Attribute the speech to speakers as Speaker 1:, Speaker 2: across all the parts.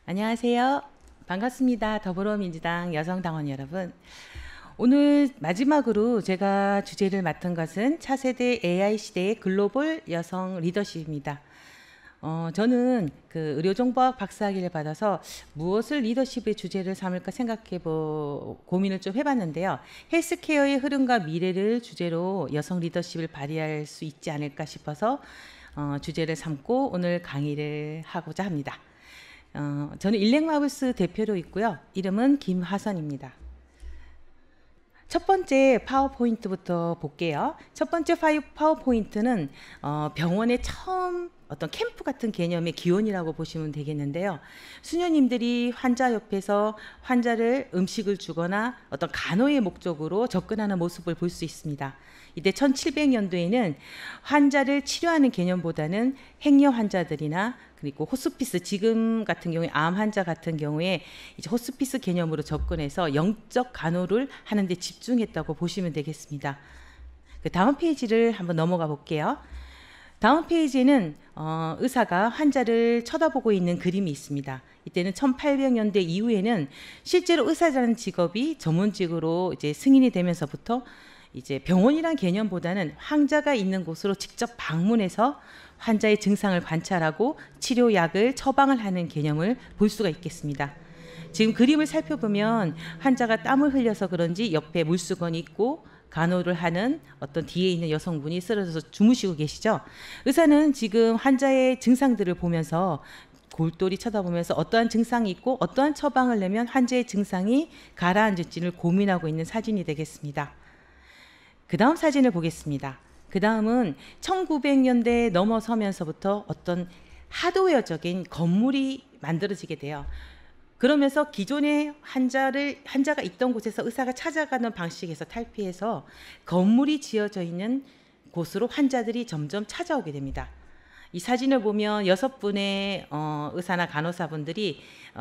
Speaker 1: 안녕하세요. 반갑습니다. 더불어민주당 여성당원 여러분. 오늘 마지막으로 제가 주제를 맡은 것은 차세대 AI 시대의 글로벌 여성 리더십입니다. 저는 그 의료정보학 박사학위를 받아서 무엇을 리더십의 주제를 삼을까 고민을 좀 해봤는데요. 헬스케어의 흐름과 미래를 주제로 여성 리더십을 발휘할 수 있지 않을까 싶어서 주제를 삼고 오늘 강의를 하고자 합니다. 저는 일렉마블스 대표로 있고요. 이름은 김화선입니다. 첫 번째 파워포인트부터 볼게요. 첫 번째 파워포인트는 병원에 처음 어떤 캠프 같은 개념의 기원이라고 보시면 되겠는데요. 수녀님들이 환자 옆에서 환자를 음식을 주거나 어떤 간호의 목적으로 접근하는 모습을 볼 수 있습니다. 이때 1700년도에는 환자를 치료하는 개념보다는 행여 환자들이나 그리고 호스피스, 지금 같은 경우에 암 환자 같은 경우에 이제 호스피스 개념으로 접근해서 영적 간호를 하는 데 집중했다고 보시면 되겠습니다. 그 다음 페이지를 한번 넘어가 볼게요. 다음 페이지에는 의사가 환자를 쳐다보고 있는 그림이 있습니다. 이때는 1800년대 이후에는 실제로 의사라는 직업이 전문직으로 이제 승인이 되면서부터 이제 병원이란 개념보다는 환자가 있는 곳으로 직접 방문해서 환자의 증상을 관찰하고 치료약을 처방을 하는 개념을 볼 수가 있겠습니다. 지금 그림을 살펴보면 환자가 땀을 흘려서 그런지 옆에 물수건이 있고 간호를 하는 어떤 뒤에 있는 여성분이 쓰러져서 주무시고 계시죠. 의사는 지금 환자의 증상들을 보면서 골똘히 쳐다보면서 어떠한 증상이 있고 어떠한 처방을 내면 환자의 증상이 가라앉을지를 고민하고 있는 사진이 되겠습니다. 그 다음 사진을 보겠습니다. 그 다음은 1900년대 넘어서면서부터 어떤 하드웨어적인 건물이 만들어지게 돼요. 그러면서 기존의 환자가 있던 곳에서 의사가 찾아가는 방식에서 탈피해서 건물이 지어져 있는 곳으로 환자들이 점점 찾아오게 됩니다. 이 사진을 보면 6분의 의사나 간호사분들이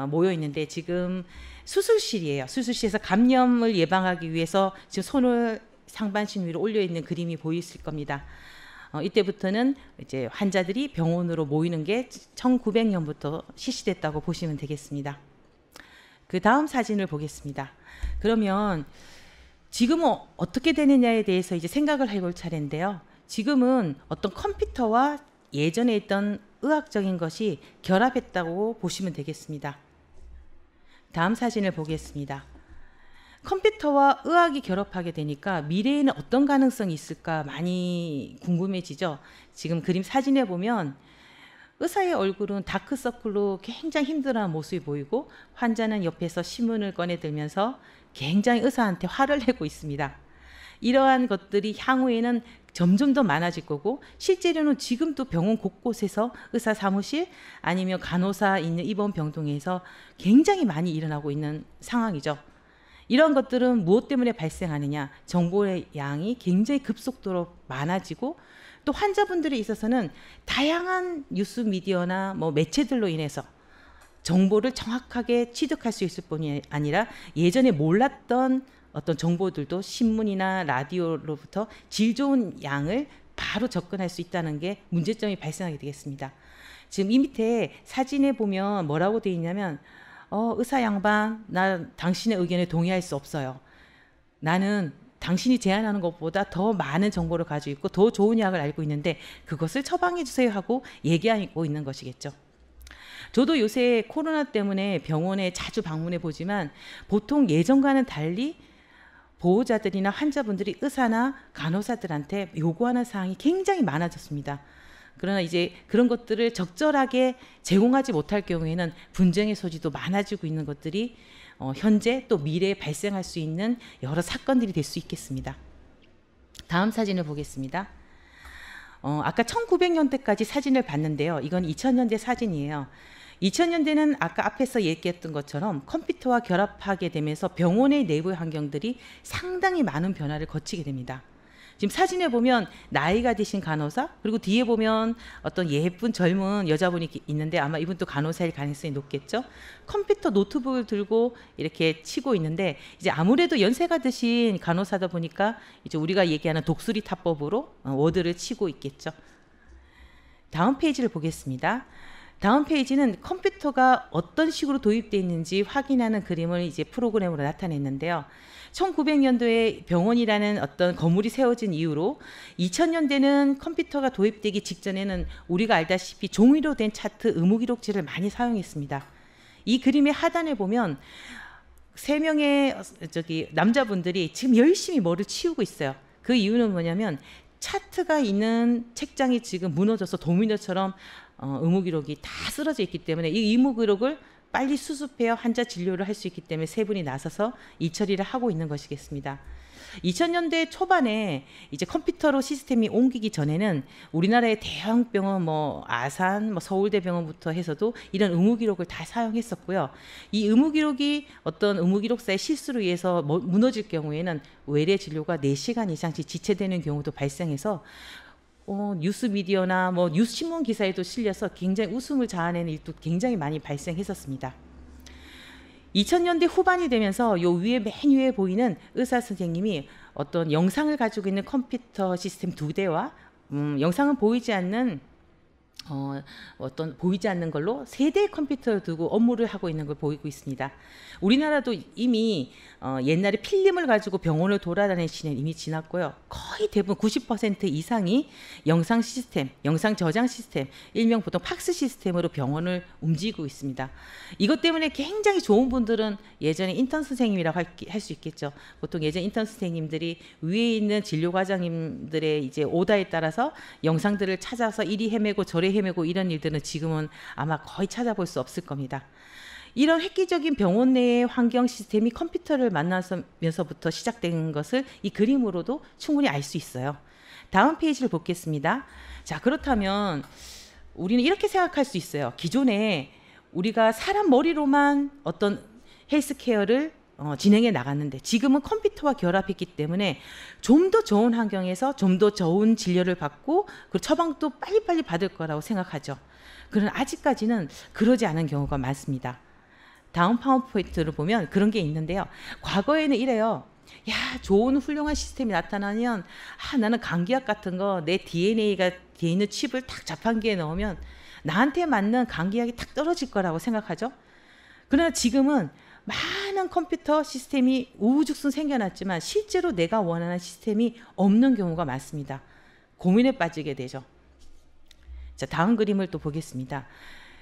Speaker 1: 모여 있는데 지금 수술실이에요. 수술실에서 감염을 예방하기 위해서 지금 손을 상반신 위로 올려 있는 그림이 보이실 겁니다. 이때부터는 이제 환자들이 병원으로 모이는 게 1900년부터 실시됐다고 보시면 되겠습니다. 그 다음 사진을 보겠습니다. 그러면 지금은 어떻게 되느냐에 대해서 이제 생각을 해볼 차례인데요. 지금은 어떤 컴퓨터와 예전에 있던 의학적인 것이 결합했다고 보시면 되겠습니다. 다음 사진을 보겠습니다. 컴퓨터와 의학이 결합하게 되니까 미래에는 어떤 가능성이 있을까 많이 궁금해지죠. 지금 그림 사진에 보면 의사의 얼굴은 다크서클로 굉장히 힘들어하는 모습이 보이고 환자는 옆에서 신문을 꺼내 들면서 굉장히 의사한테 화를 내고 있습니다. 이러한 것들이 향후에는 점점 더 많아질 거고 실제로는 지금도 병원 곳곳에서 의사 사무실 아니면 간호사 있는 입원 병동에서 굉장히 많이 일어나고 있는 상황이죠. 이런 것들은 무엇 때문에 발생하느냐? 정보의 양이 굉장히 급속도로 많아지고 또 환자분들에 있어서는 다양한 뉴스 미디어나 뭐 매체들로 인해서 정보를 정확하게 취득할 수 있을 뿐이 아니라 예전에 몰랐던 어떤 정보들도 신문이나 라디오로부터 질 좋은 양을 바로 접근할 수 있다는 게 문제점이 발생하게 되겠습니다. 지금 이 밑에 사진에 보면 뭐라고 되어 있냐면 의사 양반, 나 당신의 의견에 동의할 수 없어요. 나는 당신이 제안하는 것보다 더 많은 정보를 가지고 있고 더 좋은 약을 알고 있는데 그것을 처방해 주세요 하고 얘기하고 있는 것이겠죠. 저도 요새 코로나 때문에 병원에 자주 방문해 보지만 보통 예전과는 달리 보호자들이나 환자분들이 의사나 간호사들한테 요구하는 사항이 굉장히 많아졌습니다. 그러나 이제 그런 것들을 적절하게 제공하지 못할 경우에는 분쟁의 소지도 많아지고 있는 것들이 현재 또 미래에 발생할 수 있는 여러 사건들이 될 수 있겠습니다. 다음 사진을 보겠습니다. 아까 1900년대까지 사진을 봤는데요. 이건 2000년대 사진이에요. 2000년대는 아까 앞에서 얘기했던 것처럼 컴퓨터와 결합하게 되면서 병원의 내부 환경들이 상당히 많은 변화를 거치게 됩니다. 지금 사진에 보면 나이가 드신 간호사 그리고 뒤에 보면 어떤 예쁜 젊은 여자분이 있는데 아마 이분도 간호사일 가능성이 높겠죠. 컴퓨터 노트북을 들고 이렇게 치고 있는데 이제 아무래도 연세가 드신 간호사다 보니까 이제 우리가 얘기하는 독수리 타법으로 워드를 치고 있겠죠. 다음 페이지를 보겠습니다. 다음 페이지는 컴퓨터가 어떤 식으로 도입되어 있는지 확인하는 그림을 이제 프로그램으로 나타냈는데요. 1900년도에 병원이라는 어떤 건물이 세워진 이후로 2000년대는 컴퓨터가 도입되기 직전에는 우리가 알다시피 종이로 된 차트, 의무기록지를 많이 사용했습니다. 이 그림의 하단에 보면 3명의 남자분들이 지금 열심히 뭐를 치우고 있어요. 그 이유는 뭐냐면 차트가 있는 책장이 지금 무너져서 도미노처럼 의무기록이 다 쓰러져 있기 때문에 이 의무기록을 빨리 수습해야 환자 진료를 할 수 있기 때문에 3분이 나서서 이 처리를 하고 있는 것이겠습니다. 2000년대 초반에 이제 컴퓨터로 시스템이 옮기기 전에는 우리나라의 대형 병원 아산, 서울대병원부터 해서도 이런 의무기록을 다 사용했었고요. 이 의무기록이 어떤 의무기록사의 실수로 의해서 무너질 경우에는 외래 진료가 4시간 이상씩 지체되는 경우도 발생해서 뉴스 미디어나 뉴스 신문 기사에도 실려서 굉장히 웃음을 자아내는 일도 굉장히 많이 발생했었습니다. 2000년대 후반이 되면서 요 위에 맨 위에 보이는 의사 선생님이 어떤 영상을 가지고 있는 컴퓨터 시스템 2대와 영상은 보이지 않는 보이지 않는 걸로 3대의 컴퓨터를 두고 업무를 하고 있는 걸 보이고 있습니다. 우리나라도 이미 옛날에 필름을 가지고 병원을 돌아다니는 시대는 이미 지났고요. 거의 대부분 90% 이상이 영상 시스템, 영상 저장 시스템, 일명 보통 팍스 시스템으로 병원을 움직이고 있습니다. 이것 때문에 굉장히 좋은 분들은 예전에 인턴 선생님이라고 할 수 있겠죠. 보통 예전 인턴 선생님들이 위에 있는 진료 과장님들의 이제 오다에 따라서 영상들을 찾아서 이리 헤매고 저리 헤매고 이런 일들은 지금은 아마 거의 찾아볼 수 없을 겁니다. 이런 획기적인 병원 내의 환경 시스템이 컴퓨터를 만나면서부터 시작된 것을 이 그림으로도 충분히 알 수 있어요. 다음 페이지를 보겠습니다. 자, 그렇다면 우리는 이렇게 생각할 수 있어요. 기존에 우리가 사람 머리로만 어떤 헬스케어를 진행해 나갔는데 지금은 컴퓨터와 결합했기 때문에 좀 더 좋은 환경에서 좀 더 좋은 진료를 받고 그리고 처방도 빨리빨리 받을 거라고 생각하죠. 그러나 아직까지는 그러지 않은 경우가 많습니다. 다음 파워포인트를 보면 그런 게 있는데요. 과거에는 이래요. 야, 좋은 훌륭한 시스템이 나타나면 나는 감기약 같은 거 내 DNA가 뒤에 있는 칩을 딱 자판기에 넣으면 나한테 맞는 감기약이 딱 떨어질 거라고 생각하죠. 그러나 지금은 많은 컴퓨터 시스템이 우후죽순 생겨났지만 실제로 내가 원하는 시스템이 없는 경우가 많습니다. 고민에 빠지게 되죠. 자, 다음 그림을 또 보겠습니다.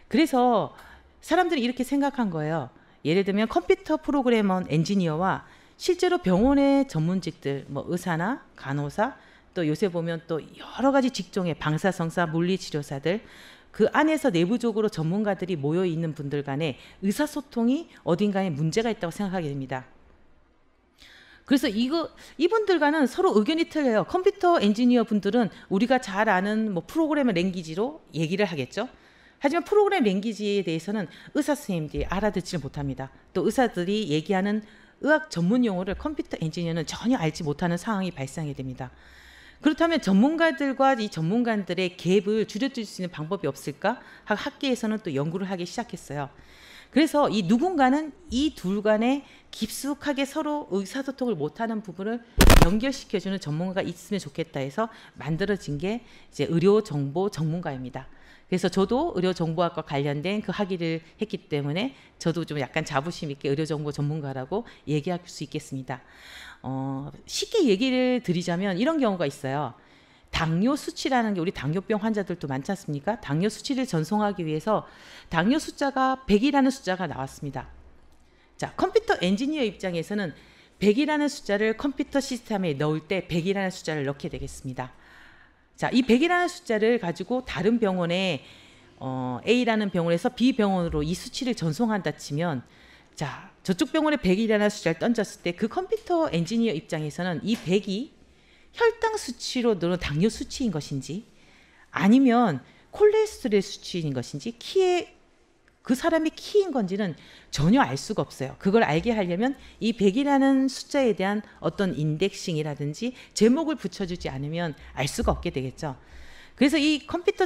Speaker 1: 그래서 사람들이 이렇게 생각한 거예요. 예를 들면 컴퓨터 프로그래머 엔지니어와 실제로 병원의 전문직들, 의사나 간호사, 또 요새 보면 또 여러 가지 직종의 방사성사 물리치료사들, 그 안에서 내부적으로 전문가들이 모여 있는 분들 간에 의사소통이 어딘가에 문제가 있다고 생각하게 됩니다. 그래서 이분들과는 서로 의견이 틀려요. 컴퓨터 엔지니어 분들은 우리가 잘 아는 프로그래머 랭귀지로 얘기를 하겠죠. 하지만 프로그램 랭귀지에 대해서는 의사 선생님들이 알아듣지 못합니다. 또 의사들이 얘기하는 의학 전문 용어를 컴퓨터 엔지니어는 전혀 알지 못하는 상황이 발생하게 됩니다. 그렇다면 전문가들과 이 전문가들의 갭을 줄여줄 수 있는 방법이 없을까? 학계에서는 또 연구를 하기 시작했어요. 그래서 이 누군가는 이 둘 간에 깊숙하게 서로 의사소통을 못하는 부분을 연결시켜주는 전문가가 있으면 좋겠다 해서 만들어진 게 이제 의료정보 전문가입니다. 그래서 저도 의료정보학과 관련된 그 학위를 했기 때문에 저도 좀 약간 자부심 있게 의료정보 전문가라고 얘기할 수 있겠습니다. 쉽게 얘기를 드리자면 이런 경우가 있어요. 당뇨 수치라는 게 우리 당뇨병 환자들도 많지 않습니까? 당뇨 수치를 전송하기 위해서 당뇨 숫자가 100이라는 숫자가 나왔습니다. 자, 컴퓨터 엔지니어 입장에서는 100이라는 숫자를 컴퓨터 시스템에 넣을 때 100이라는 숫자를 넣게 되겠습니다. 자, 이 100이라는 숫자를 가지고 다른 병원에 A라는 병원에서 B 병원으로 이 수치를 전송한다 치면 자, 저쪽 병원에 100이라는 숫자를 던졌을 때 그 컴퓨터 엔지니어 입장에서는 이 100이 혈당 수치로 넣은 당뇨 수치인 것인지 아니면 콜레스테롤 수치인 것인지 그 사람의 키인 건지는 전혀 알 수가 없어요. 그걸 알게 하려면 이 100이라는 숫자에 대한 어떤 인덱싱이라든지 제목을 붙여주지 않으면 알 수가 없게 되겠죠. 그래서 이 컴퓨터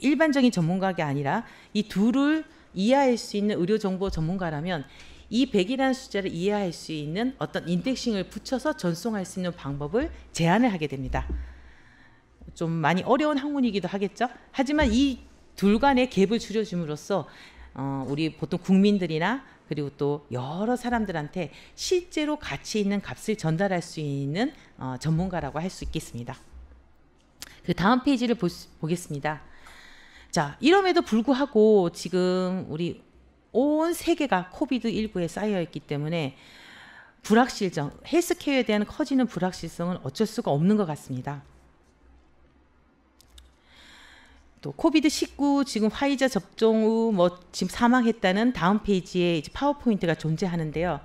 Speaker 1: 일반적인 전문가가 아니라 이 둘을 이해할 수 있는 의료정보 전문가라면 이 100이라는 숫자를 이해할 수 있는 어떤 인덱싱을 붙여서 전송할 수 있는 방법을 제안을 하게 됩니다. 좀 많이 어려운 학문이기도 하겠죠. 하지만 이 둘 간의 갭을 줄여줌으로써 우리 보통 국민들이나 그리고 또 여러 사람들한테 실제로 가치 있는 값을 전달할 수 있는 전문가라고 할 수 있겠습니다. 그 다음 페이지를 보겠습니다. 자, 이럼에도 불구하고 지금 우리 온 세계가 코비드19에 쌓여 있기 때문에 불확실성, 헬스케어에 대한 커지는 불확실성은 어쩔 수가 없는 것 같습니다. 또 코비드19 지금 화이자 접종 후 지금 사망했다는 다음 페이지에 이제 파워포인트가 존재하는데요.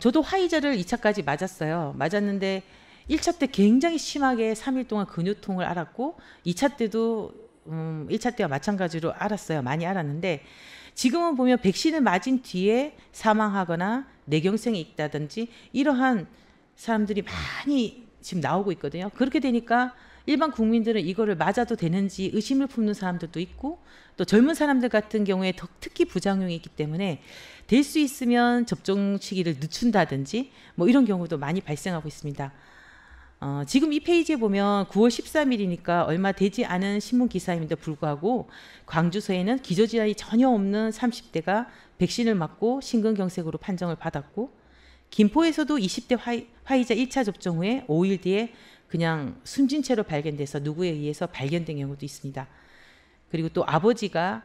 Speaker 1: 저도 화이자를 2차까지 맞았어요. 맞았는데 1차 때 굉장히 심하게 3일 동안 근육통을 앓았고 2차 때도 1차 때와 마찬가지로 앓았어요. 많이 앓았는데 지금은 보면 백신을 맞은 뒤에 사망하거나 뇌경색이 있다든지 이러한 사람들이 많이 지금 나오고 있거든요. 그렇게 되니까 일반 국민들은 이거를 맞아도 되는지 의심을 품는 사람들도 있고 또 젊은 사람들 같은 경우에 특히 부작용이 있기 때문에 될 수 있으면 접종 시기를 늦춘다든지 뭐 이런 경우도 많이 발생하고 있습니다. 지금 이 페이지에 보면 9월 13일이니까 얼마 되지 않은 신문 기사임에도 불구하고 광주서에는 기저질환이 전혀 없는 30대가 백신을 맞고 심근경색으로 판정을 받았고 김포에서도 20대 화이자 1차 접종 후에 5일 뒤에 그냥 숨진 채로 발견돼서 누구에 의해서 발견된 경우도 있습니다. 그리고 또 아버지가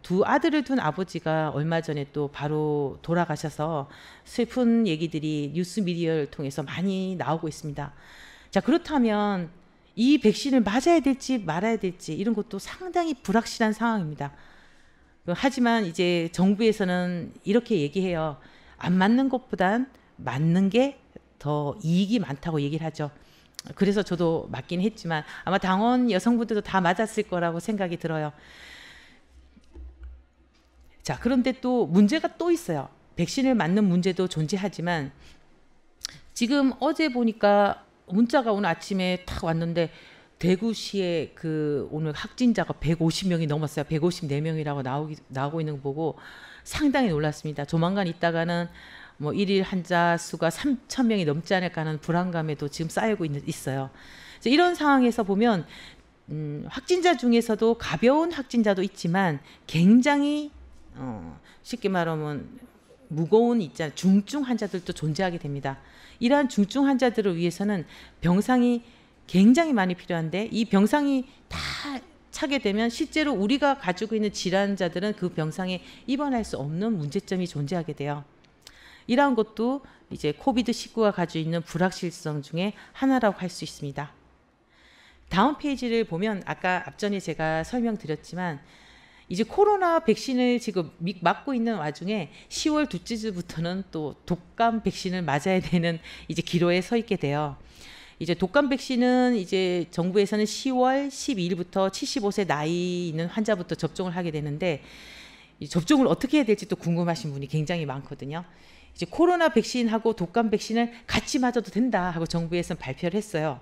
Speaker 1: 두 아들을 둔 아버지가 얼마 전에 또 바로 돌아가셔서 슬픈 얘기들이 뉴스 미디어를 통해서 많이 나오고 있습니다. 자, 그렇다면 이 백신을 맞아야 될지 말아야 될지 이런 것도 상당히 불확실한 상황입니다. 하지만 이제 정부에서는 이렇게 얘기해요. 안 맞는 것보단 맞는 게 더 이익이 많다고 얘기를 하죠. 그래서 저도 맞긴 했지만 아마 당원 여성분들도 다 맞았을 거라고 생각이 들어요. 자, 그런데 또 문제가 또 있어요. 백신을 맞는 문제도 존재하지만 지금 어제 보니까 문자가 오늘 아침에 탁 왔는데 대구시에 그 오늘 확진자가 150명이 넘었어요. 154명이라고 나오고 있는 거 보고 상당히 놀랐습니다. 조만간 있다가는 뭐 일일 환자 수가 3,000명이 넘지 않을까 하는 불안감에도 지금 쌓이고 있어요. 이런 상황에서 보면 확진자 중에서도 가벼운 확진자도 있지만 굉장히 쉽게 말하면 무거운 중증 환자들도 존재하게 됩니다. 이러한 중증 환자들을 위해서는 병상이 굉장히 많이 필요한데 이 병상이 다 차게 되면 실제로 우리가 가지고 있는 질환자들은 그 병상에 입원할 수 없는 문제점이 존재하게 돼요. 이러한 것도 이제 코비드19가 가지고 있는 불확실성 중에 하나라고 할 수 있습니다. 다음 페이지를 보면 아까 앞전에 제가 설명드렸지만 이제 코로나 백신을 지금 맞고 있는 와중에 10월 둘째 주부터는 또 독감 백신을 맞아야 되는 이제 기로에 서 있게 돼요. 이제 독감 백신은 이제 정부에서는 10월 12일부터 75세 나이 있는 환자부터 접종을 하게 되는데 이 접종을 어떻게 해야 될지 또 궁금하신 분이 굉장히 많거든요. 이제 코로나 백신하고 독감 백신을 같이 맞아도 된다 하고 정부에서는 발표를 했어요.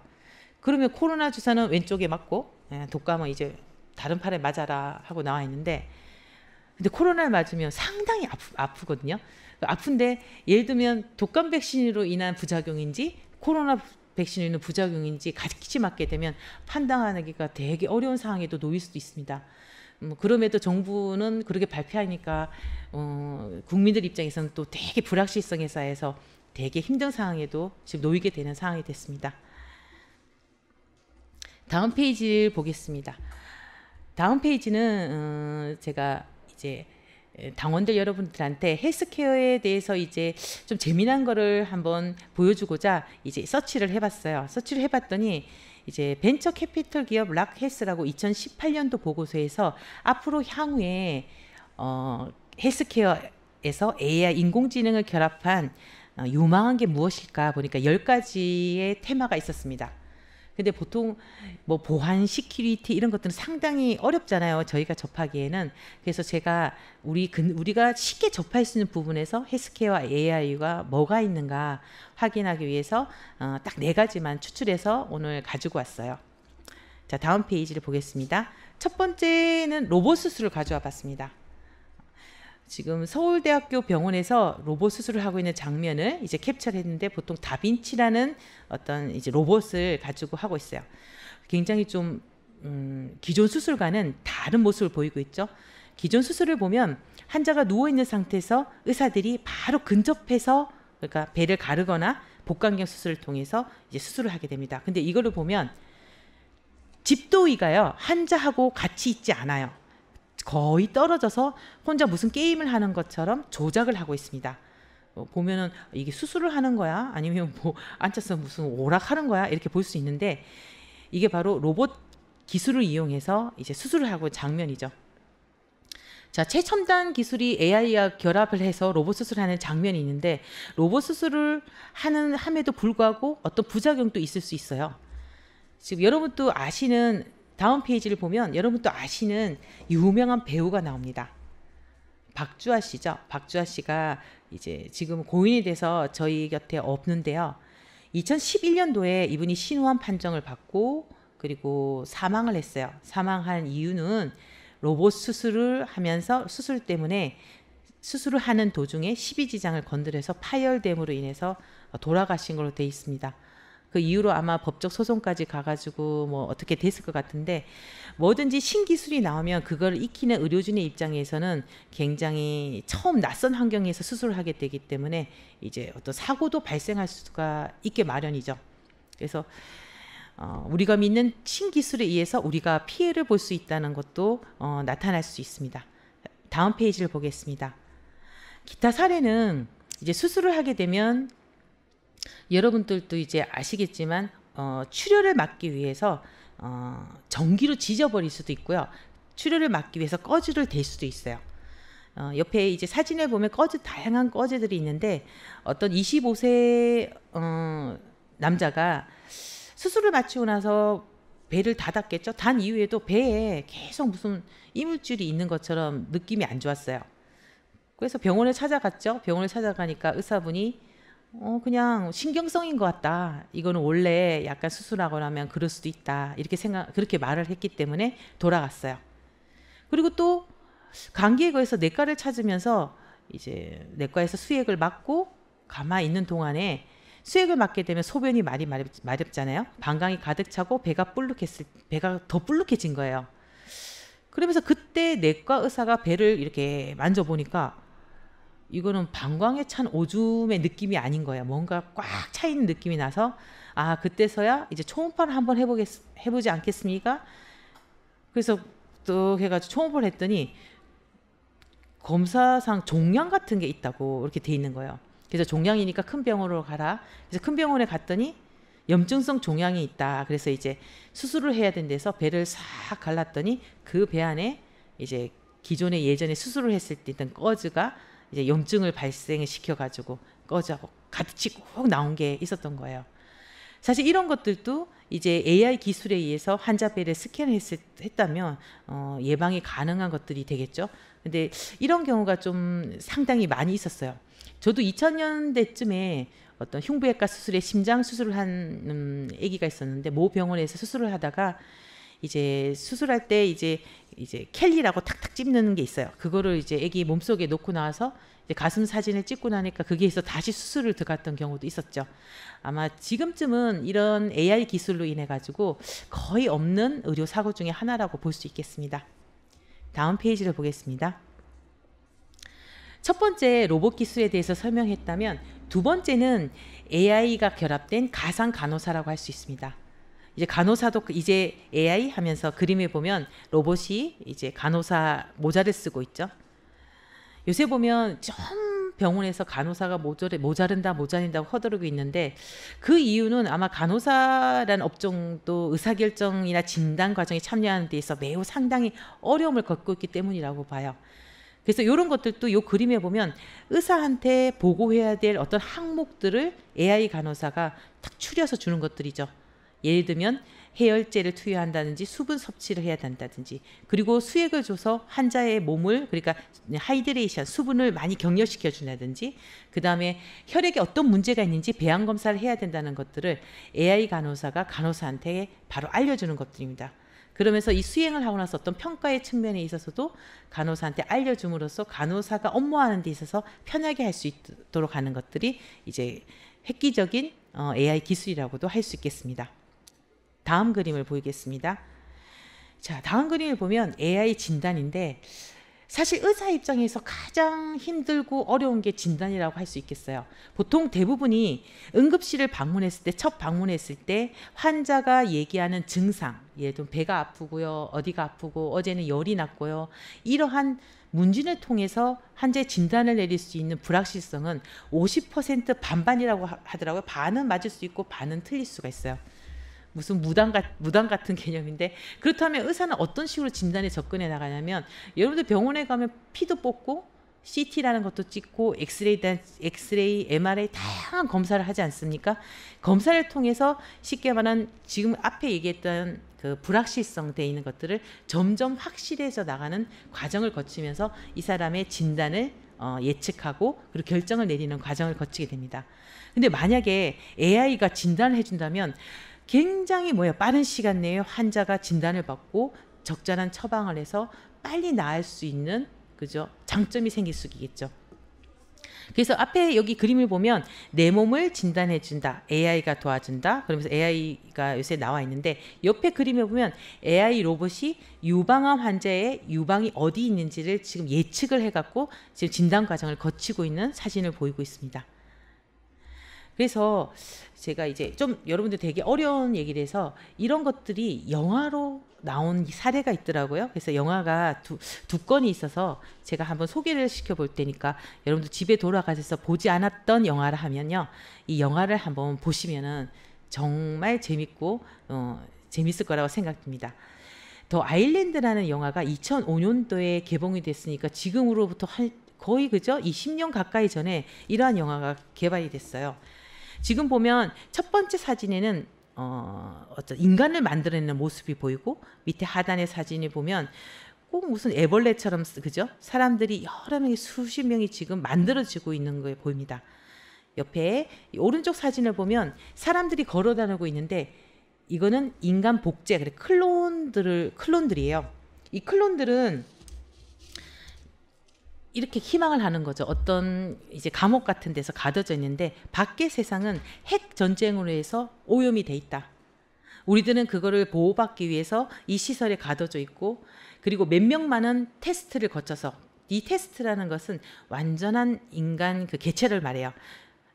Speaker 1: 그러면 코로나 주사는 왼쪽에 맞고 독감은 이제 다른 팔에 맞아라 하고 나와 있는데 근데 코로나를 맞으면 상당히 아프거든요. 아픈데 예를 들면 독감 백신으로 인한 부작용인지 코로나 백신으로 인한 부작용인지 같이 맞게 되면 판단하기가 되게 어려운 상황에도 놓일 수도 있습니다. 그럼에도 정부는 그렇게 발표하니까 국민들 입장에서는 또 되게 불확실성에 쌓여서 되게 힘든 상황에도 지금 놓이게 되는 상황이 됐습니다. 다음 페이지를 보겠습니다. 다음 페이지는 제가 이제 당원들 여러분들한테 헬스케어에 대해서 이제 좀 재미난 거를 한번 보여주고자 이제 서치를 해봤어요. 서치를 해봤더니 이제 벤처 캐피털 기업 락헬스라고 2018년도 보고서에서 앞으로 향후에 헬스케어에서 AI 인공지능을 결합한 유망한 게 무엇일까 보니까 10가지의 테마가 있었습니다. 근데 보통 뭐 보안, 시큐리티 이런 것들은 상당히 어렵잖아요. 저희가 접하기에는. 그래서 제가 우리가 쉽게 접할 수 있는 부분에서 헬스케어와 AI가 뭐가 있는가 확인하기 위해서 딱 4가지만 추출해서 오늘 가지고 왔어요. 자, 다음 페이지를 보겠습니다. 첫 번째는 로봇 수술을 가져와 봤습니다. 지금 서울대학교 병원에서 로봇 수술을 하고 있는 장면을 이제 캡처를 했는데 보통 다빈치라는 어떤 이제 로봇을 가지고 하고 있어요. 굉장히 좀 기존 수술과는 다른 모습을 보이고 있죠. 기존 수술을 보면 환자가 누워있는 상태에서 의사들이 바로 근접해서 그러니까 배를 가르거나 복강경 수술을 통해서 이제 수술을 하게 됩니다. 근데 이거를 보면 집도의가요 환자하고 같이 있지 않아요. 거의 떨어져서 혼자 무슨 게임을 하는 것처럼 조작을 하고 있습니다. 보면은 이게 수술을 하는 거야? 아니면 뭐 앉아서 무슨 오락하는 거야? 이렇게 볼 수 있는데 이게 바로 로봇 기술을 이용해서 이제 수술을 하고 장면이죠. 자, 최첨단 기술이 AI와 결합을 해서 로봇 수술을 하는 장면이 있는데 로봇 수술을 함에도 불구하고 어떤 부작용도 있을 수 있어요. 지금 여러분도 아시는 다음 페이지를 보면 여러분도 아시는 유명한 배우가 나옵니다. 박주아 씨죠. 박주아 씨가 이제 지금 고인이 돼서 저희 곁에 없는데요. 2011년도에 이분이 신우한 판정을 받고 그리고 사망을 했어요. 사망한 이유는 로봇 수술을 하면서 수술 때문에 수술을 하는 도중에 십이지장을 건드려서 파열됨으로 인해서 돌아가신 걸로 돼 있습니다. 그 이후로 아마 법적 소송까지 가가지고 뭐 어떻게 됐을 것 같은데 뭐든지 신기술이 나오면 그걸 익히는 의료진의 입장에서는 굉장히 처음 낯선 환경에서 수술을 하게 되기 때문에 이제 어떤 사고도 발생할 수가 있게 마련이죠. 그래서 우리가 믿는 신기술에 의해서 우리가 피해를 볼 수 있다는 것도 나타날 수 있습니다. 다음 페이지를 보겠습니다. 기타 사례는 이제 수술을 하게 되면 여러분들도 이제 아시겠지만 출혈을 막기 위해서 전기로 지져버릴 수도 있고요. 출혈을 막기 위해서 꺼즈를 댈 수도 있어요. 옆에 이제 사진을 보면 다양한 꺼즈들이 있는데 어떤 25세 남자가 수술을 마치고 나서 배를 닫았겠죠. 단 이후에도 배에 계속 무슨 이물질이 있는 것처럼 느낌이 안 좋았어요. 그래서 병원을 찾아갔죠. 병원을 찾아가니까 의사분이 그냥 신경성인 것 같다. 이거는 원래 약간 수술하고 나면 그럴 수도 있다. 그렇게 말을 했기 때문에 돌아갔어요. 그리고 또 감기에 걸려서 내과를 찾으면서 이제 내과에서 수액을 맞고 가만히 있는 동안에 수액을 맞게 되면 소변이 많이 마렵잖아요. 방광이 가득 차고 배가 더 불룩해진 거예요. 그러면서 그때 내과 의사가 배를 이렇게 만져보니까 이거는 방광에 찬 오줌의 느낌이 아닌 거예요. 뭔가 꽉 차 있는 느낌이 나서 그때서야 이제 초음파를 한번 해보지 않겠습니까? 그래서 또 해가지고 초음파를 했더니 검사상 종양 같은 게 있다고 이렇게 돼 있는 거예요. 그래서 종양이니까 큰 병원으로 가라. 그래서 큰 병원에 갔더니 염증성 종양이 있다. 그래서 이제 수술을 해야 된대서 배를 싹 갈랐더니 그 배 안에 이제 기존에 예전에 수술을 했을 때 있던 꺼즈가 이제 염증을 발생시켜 가지고 꺼즈하고 같이 꼭 나온 게 있었던 거예요. 사실 이런 것들도 이제 AI 기술에 의해서 환자 배를 스캔했다면 예방이 가능한 것들이 되겠죠. 근데 이런 경우가 좀 상당히 많이 있었어요. 저도 2000년대쯤에 어떤 흉부외과 수술에 심장 수술을 한 아기가 있었는데 모 병원에서 수술을 하다가 이제 수술할 때 이제 켈리라고 탁탁 찝는 게 있어요. 그거를 이제 아기 몸속에 놓고 나와서 이제 가슴 사진을 찍고 나니까 거기에서 다시 수술을 들어갔던 경우도 있었죠. 아마 지금쯤은 이런 AI 기술로 인해 가지고 거의 없는 의료 사고 중에 하나라고 볼 수 있겠습니다. 다음 페이지를 보겠습니다. 첫 번째 로봇 기술에 대해서 설명했다면 두 번째는 AI가 결합된 가상 간호사라고 할 수 있습니다. 이제 간호사도 이제 AI 하면서 그림에 보면 로봇이 이제 간호사 모자를 쓰고 있죠. 요새 보면 좀 병원에서 간호사가 모자른다고 허드르고 있는데 그 이유는 아마 간호사라는 업종도 의사결정이나 진단 과정에 참여하는 데 있어 매우 상당히 어려움을 겪고 있기 때문이라고 봐요. 그래서 이런 것들도 이 그림에 보면 의사한테 보고해야 될 어떤 항목들을 AI 간호사가 탁 추려서 주는 것들이죠. 예를 들면 해열제를 투여한다든지 수분 섭취를 해야 된다든지 그리고 수액을 줘서 환자의 몸을 그러니까 하이드레이션 수분을 많이 격려시켜 준다든지 그 다음에 혈액에 어떤 문제가 있는지 배양 검사를 해야 된다는 것들을 AI 간호사가 간호사한테 바로 알려주는 것들입니다. 그러면서 이 수행을 하고 나서 어떤 평가의 측면에 있어서도 간호사한테 알려줌으로써 간호사가 업무하는 데 있어서 편하게 할 수 있도록 하는 것들이 이제 획기적인 AI 기술이라고도 할 수 있겠습니다. 다음 그림을 보이겠습니다. 자, 다음 그림을 보면 AI 진단인데 사실 의사 입장에서 가장 힘들고 어려운 게 진단이라고 할 수 있겠어요. 보통 대부분이 응급실을 방문했을 때, 첫 방문했을 때 환자가 얘기하는 증상, 예를 들면 배가 아프고요, 어디가 아프고, 어제는 열이 났고요, 이러한 문진을 통해서 환자의 진단을 내릴 수 있는 불확실성은 50% 반반이라고 하더라고요. 반은 맞을 수 있고 반은 틀릴 수가 있어요. 무슨 무당 같은 개념인데, 그렇다면 의사는 어떤 식으로 진단에 접근해 나가냐면, 여러분들 병원에 가면 피도 뽑고 CT라는 것도 찍고 엑스레이, MRI 다양한 검사를 하지 않습니까? 검사를 통해서 쉽게 말하면 지금 앞에 얘기했던 그 불확실성 돼 있는 것들을 점점 확실해져 나가는 과정을 거치면서 이 사람의 진단을 예측하고 그리고 결정을 내리는 과정을 거치게 됩니다. 근데 만약에 AI가 진단을 해준다면 굉장히 빠른 시간 내에 환자가 진단을 받고 적절한 처방을 해서 빨리 나을 수 있는, 그죠, 장점이 생길 수 있겠죠. 그래서 앞에 여기 그림을 보면 내 몸을 진단해 준다, AI가 도와준다, 그러면서 AI가 요새 나와 있는데, 옆에 그림에 보면 AI 로봇이 유방암 환자의 유방이 어디 있는지를 지금 예측을 해갖고 지금 진단 과정을 거치고 있는 사진을 보이고 있습니다. 그래서 제가 이제 좀 여러분들 되게 어려운 얘기를 해서 이런 것들이 영화로 나온 사례가 있더라고요. 그래서 영화가 두 건이 있어서 제가 한번 소개를 시켜볼 테니까 여러분들 집에 돌아가셔서 보지 않았던 영화를 하면요, 이 영화를 한번 보시면은 정말 재밌고 재밌을 거라고 생각됩니다. 더 아일랜드라는 영화가 2005년도에 개봉이 됐으니까 지금으로부터 거의, 그죠, 20년 가까이 전에 이러한 영화가 개발이 됐어요. 지금 보면 첫 번째 사진에는 어떤 인간을 만들어내는 모습이 보이고, 밑에 하단의 사진을 보면 꼭 무슨 애벌레처럼, 그죠, 사람들이 여러 명이, 수십 명이 지금 만들어지고 있는 게 보입니다. 옆에 오른쪽 사진을 보면 사람들이 걸어다니고 있는데 이거는 인간 복제, 그래, 클론들이에요. 이 클론들은 이렇게 희망을 하는 거죠. 어떤 이제 감옥 같은 데서 가둬져 있는데 밖의 세상은 핵 전쟁으로 해서 오염이 돼 있다. 우리들은 그거를 보호받기 위해서 이 시설에 가둬져 있고, 그리고 몇 명만은 테스트를 거쳐서, 이 테스트라는 것은 완전한 인간 그 개체를 말해요.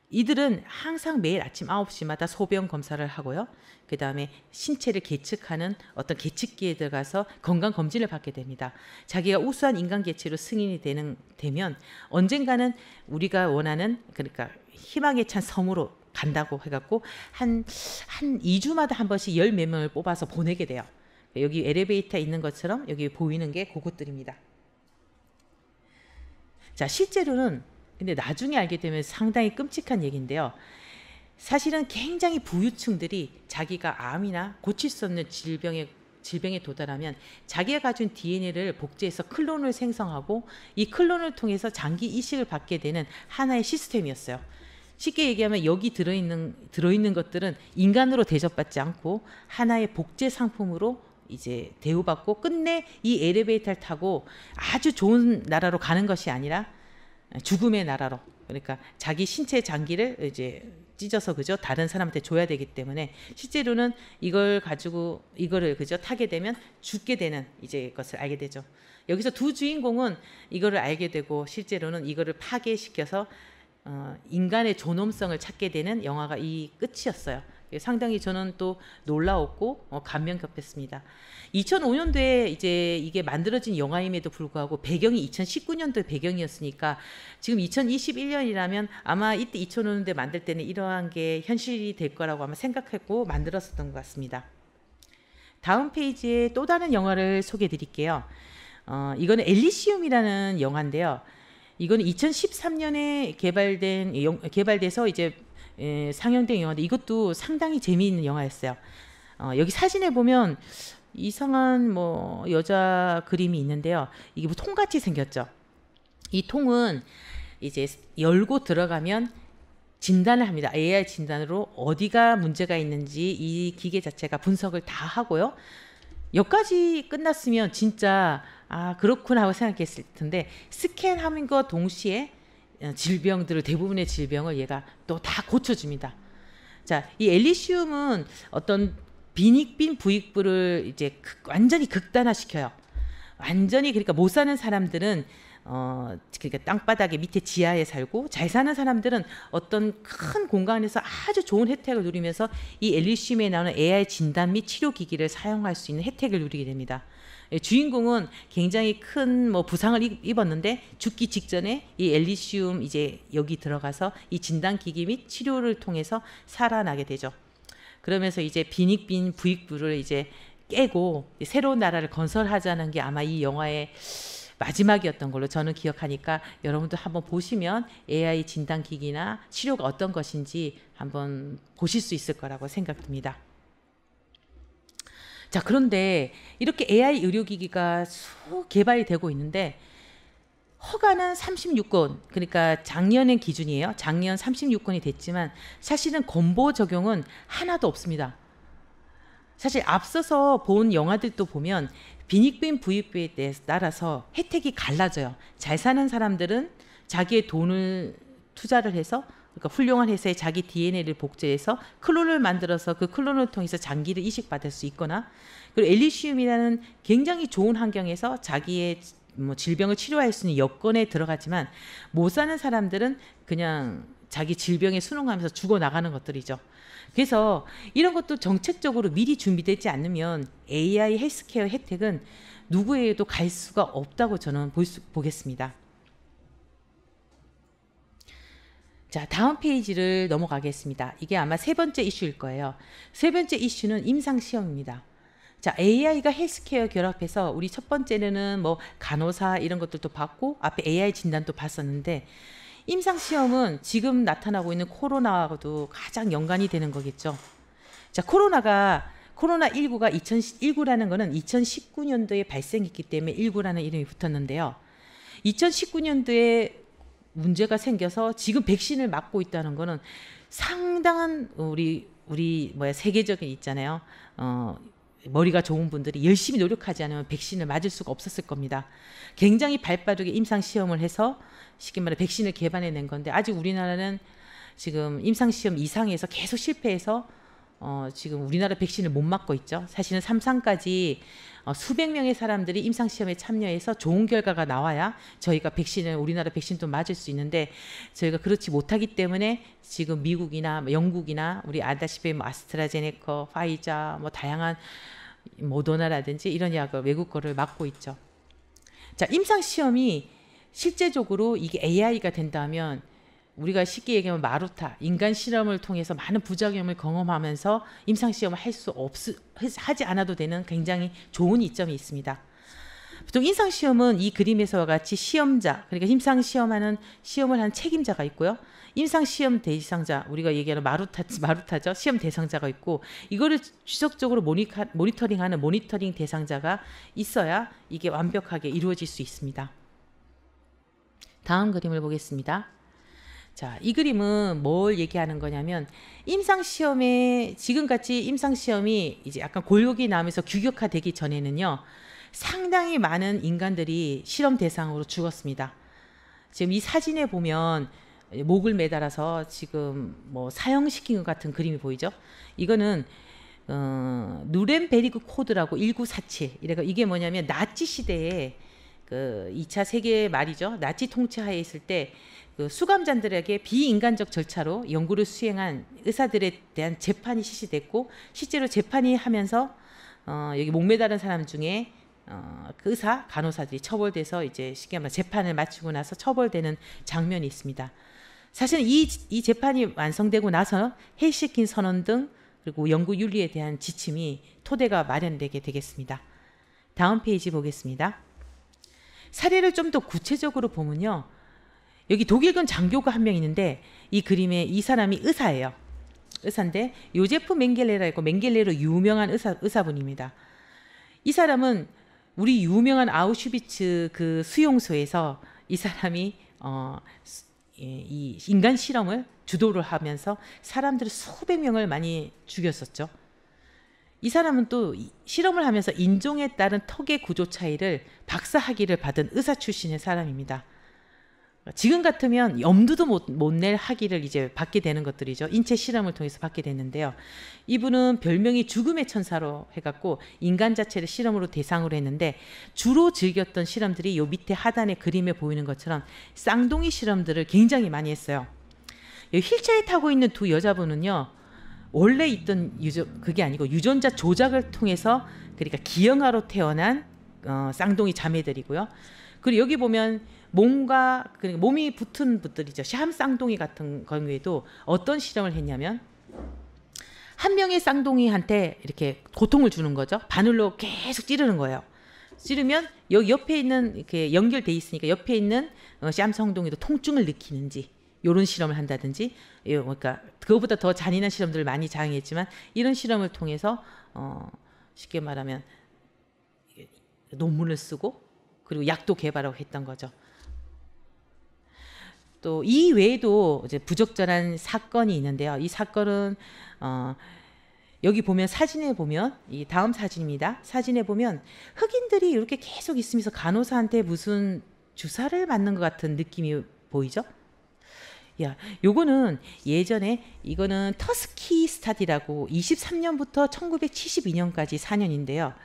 Speaker 1: 이들은 항상 매일 아침 9시마다 소변 검사를 하고요. 그 다음에 신체를 계측하는 어떤 계측기에 들어가서 건강 검진을 받게 됩니다. 자기가 우수한 인간 개체로 승인이 되면 언젠가는 우리가 원하는, 그러니까 희망에 찬 섬으로 간다고 해갖고 한 2주마다 한 번씩 10몇 명을 뽑아서 보내게 돼요. 여기 엘리베이터 있는 것처럼 여기 보이는 게 그것들입니다. 자, 실제로는 근데 나중에 알게 되면 상당히 끔찍한 얘기인데요. 사실은 굉장히 부유층들이 자기가 암이나 고칠 수 없는 질병에 도달하면 자기가 가진 DNA를 복제해서 클론을 생성하고 이 클론을 통해서 장기 이식을 받게 되는 하나의 시스템이었어요. 쉽게 얘기하면 여기 들어있는 것들은 인간으로 대접받지 않고 하나의 복제 상품으로 이제 대우받고 끝내 이 엘리베이터를 타고 아주 좋은 나라로 가는 것이 아니라 죽음의 나라로, 그러니까 자기 신체 장기를 이제 찢어서, 그죠, 다른 사람한테 줘야 되기 때문에 실제로는 이거를 그죠, 타게 되면 죽게 되는 이제 것을 알게 되죠. 여기서 두 주인공은 이거를 알게 되고 실제로는 이거를 파괴시켜서 인간의 존엄성을 찾게 되는 영화가 이 끝이었어요. 상당히 저는 또 놀라웠고 감명 깊었습니다. 2005년도에 이제 이게 만들어진 영화임에도 불구하고 배경이 2019년도의 배경이었으니까 지금 2021년이라면 아마 이때 2005년도에 만들 때는 이러한 게 현실이 될 거라고 아마 생각했고 만들었었던 것 같습니다. 다음 페이지에 또 다른 영화를 소개해 드릴게요. 이거는 엘리시움이라는 영화인데요. 이거는 2013년에 개발돼서 이제 상영된 영화인데 이것도 상당히 재미있는 영화였어요. 여기 사진에 보면 이상한 여자 그림이 있는데요. 이게 통같이 생겼죠. 이 통은 이제 열고 들어가면 진단을 합니다. AI 진단으로 어디가 문제가 있는지 이 기계 자체가 분석을 다 하고요. 여기까지 끝났으면 진짜 그렇구나 하고 생각했을 텐데 스캔하는 것 동시에 대부분의 질병을 얘가 또 다 고쳐줍니다. 자, 이 엘리시움은 어떤 빈익빈 부익부를 이제 완전히 극단화시켜요. 완전히 그러니까 못 사는 사람들은 그러니까 땅바닥에 밑에 지하에 살고 잘 사는 사람들은 어떤 큰 공간에서 아주 좋은 혜택을 누리면서 이 엘리시움에 나오는 AI 진단 및 치료 기기를 사용할 수 있는 혜택을 누리게 됩니다. 주인공은 굉장히 큰 뭐 부상을 입었는데 죽기 직전에 이 엘리시움 이제 여기 들어가서 이 진단 기기 및 치료를 통해서 살아나게 되죠. 그러면서 이제 빈익빈 부익부를 이제 깨고 새로운 나라를 건설하자는 게 아마 이 영화의 마지막이었던 걸로 저는 기억하니까 여러분도 한번 보시면 AI 진단 기기나 치료가 어떤 것인지 한번 보실 수 있을 거라고 생각됩니다. 자, 그런데 이렇게 AI 의료기기가 개발이 되고 있는데 허가는 36건, 그러니까 작년의 기준이에요. 작년 36건이 됐지만 사실은 권보 적용은 하나도 없습니다. 사실 앞서서 본 영화들도 보면 빈익빈 부익부에 따라서 혜택이 갈라져요. 잘 사는 사람들은 자기의 돈을 투자를 해서 그러니까 훌륭한 회사에 자기 DNA를 복제해서 클론을 만들어서 그 클론을 통해서 장기를 이식받을 수 있거나, 그리고 엘리시움이라는 굉장히 좋은 환경에서 자기의 뭐 질병을 치료할 수 있는 여건에 들어가지만 못 사는 사람들은 그냥 자기 질병에 순응하면서 죽어나가는 것들이죠. 그래서 이런 것도 정책적으로 미리 준비되지 않으면 AI 헬스케어 혜택은 누구에게도 갈 수가 없다고 저는 보겠습니다. 자, 다음 페이지를 넘어가겠습니다. 이게 아마 세 번째 이슈일 거예요. 세 번째 이슈는 임상시험입니다. 자, AI가 헬스케어 결합해서 우리 첫 번째는 뭐 간호사 이런 것들도 봤고 앞에 AI 진단도 봤었는데, 임상시험은 지금 나타나고 있는 코로나하고도 가장 연관이 되는 거겠죠. 자, 코로나19가 19라는 거는 2019년도에 발생했기 때문에 19라는 이름이 붙었는데요. 2019년도에 문제가 생겨서 지금 백신을 맞고 있다는 거는 상당한 우리 세계적인 있잖아요. 머리가 좋은 분들이 열심히 노력하지 않으면 백신을 맞을 수가 없었을 겁니다. 굉장히 발빠르게 임상시험을 해서 쉽게 말해 백신을 개발해낸 건데 아직 우리나라는 지금 임상시험 이상에서 계속 실패해서 지금 우리나라 백신을 못 맞고 있죠. 사실은 3상까지 수백 명의 사람들이 임상시험에 참여해서 좋은 결과가 나와야 저희가 우리나라 백신도 맞을 수 있는데 저희가 그렇지 못하기 때문에 지금 미국이나 영국이나 우리 아다시피 아스트라제네카, 파이자, 다양한 모더나라든지 이런 약을 외국 거를 맞고 있죠. 자, 임상시험이 실제적으로 이게 AI가 된다면 우리가 쉽게 얘기하면 마루타, 인간 실험을 통해서 많은 부작용을 경험하면서 임상시험을 하지 않아도 되는 굉장히 좋은 이점이 있습니다. 보통 임상시험은 이 그림에서와 같이 시험자, 그러니까 시험을 하는 책임자가 있고요. 임상시험 대상자, 우리가 얘기하는 마루타죠. 시험 대상자가 있고, 이거를 지속적으로 모니터링하는 모니터링 대상자가 있어야 이게 완벽하게 이루어질 수 있습니다. 다음 그림을 보겠습니다. 자, 이 그림은 뭘 얘기하는 거냐면 지금같이 임상시험이 이제 약간 골격이 나면서 규격화되기 전에는요, 상당히 많은 인간들이 실험 대상으로 죽었습니다. 지금 이 사진에 보면 목을 매달아서 지금 사형시킨 것 같은 그림이 보이죠? 이거는 누렌베르그 코드라고 1947. 이게 뭐냐면 나치 시대에 그 2차 세계 말이죠. 나치 통치하에 있을 때 그 수감자들에게 비인간적 절차로 연구를 수행한 의사들에 대한 재판이 실시됐고, 실제로 재판이 하면서 여기 목매다른 사람 중에 그 의사, 간호사들이 처벌돼서 이제 쉽게 말하면 재판을 마치고 나서 처벌되는 장면이 있습니다. 사실은 이 재판이 완성되고 나서 헬싱키 선언 등 그리고 연구 윤리에 대한 지침이 토대가 마련되게 되겠습니다. 다음 페이지 보겠습니다. 사례를 좀 더 구체적으로 보면요, 여기 독일군 장교가 한 명 있는데 이 그림에 이 사람이 의사예요. 의사인데 요제프 맹겔레라고 맹겔레로 유명한 의사분입니다. 이 사람은 우리 유명한 아우슈비츠 그 수용소에서 이 사람이 이 인간 실험을 주도를 하면서 사람들을 수백 명을 많이 죽였었죠. 이 사람은 또 실험을 하면서 인종에 따른 턱의 구조 차이를 박사학위를 받은 의사 출신의 사람입니다. 지금 같으면 엄두도 못 낼 학위를 이제 받게 되는 것들이죠. 인체 실험을 통해서 받게 됐는데요. 이분은 별명이 죽음의 천사로 해갖고 인간 자체를 실험으로 대상으로 했는데 주로 즐겼던 실험들이 요 밑에 하단에 그림에 보이는 것처럼 쌍둥이 실험들을 굉장히 많이 했어요. 휠체어에 타고 있는 두 여자분은요. 원래 있던 그게 아니고 유전자 조작을 통해서 그러니까 기형아로 태어난 쌍둥이 자매들이고요. 그리고 여기 보면 그러니까 몸이 붙은 분들이죠. 샴 쌍둥이 같은 경우에도 어떤 실험을 했냐면 한 명의 쌍둥이한테 이렇게 고통을 주는 거죠. 바늘로 계속 찌르는 거예요. 찌르면 여기 옆에 있는 이렇게 연결돼 있으니까 옆에 있는 샴 쌍둥이도 통증을 느끼는지 이런 실험을 한다든지 그러니까 그거보다 더 잔인한 실험들을 많이 자행했지만 이런 실험을 통해서 쉽게 말하면 논문을 쓰고 그리고 약도 개발하고 했던 거죠. 또 이 외에도 이제 부적절한 사건이 있는데요. 이 사건은 여기 보면 사진에 보면 이 다음 사진입니다. 사진에 보면 흑인들이 이렇게 계속 있으면서 간호사한테 무슨 주사를 맞는 것 같은 느낌이 보이죠? 요거는 예전에 이거는 터스키 스타디라고 23년부터 1972년까지 4년인데요.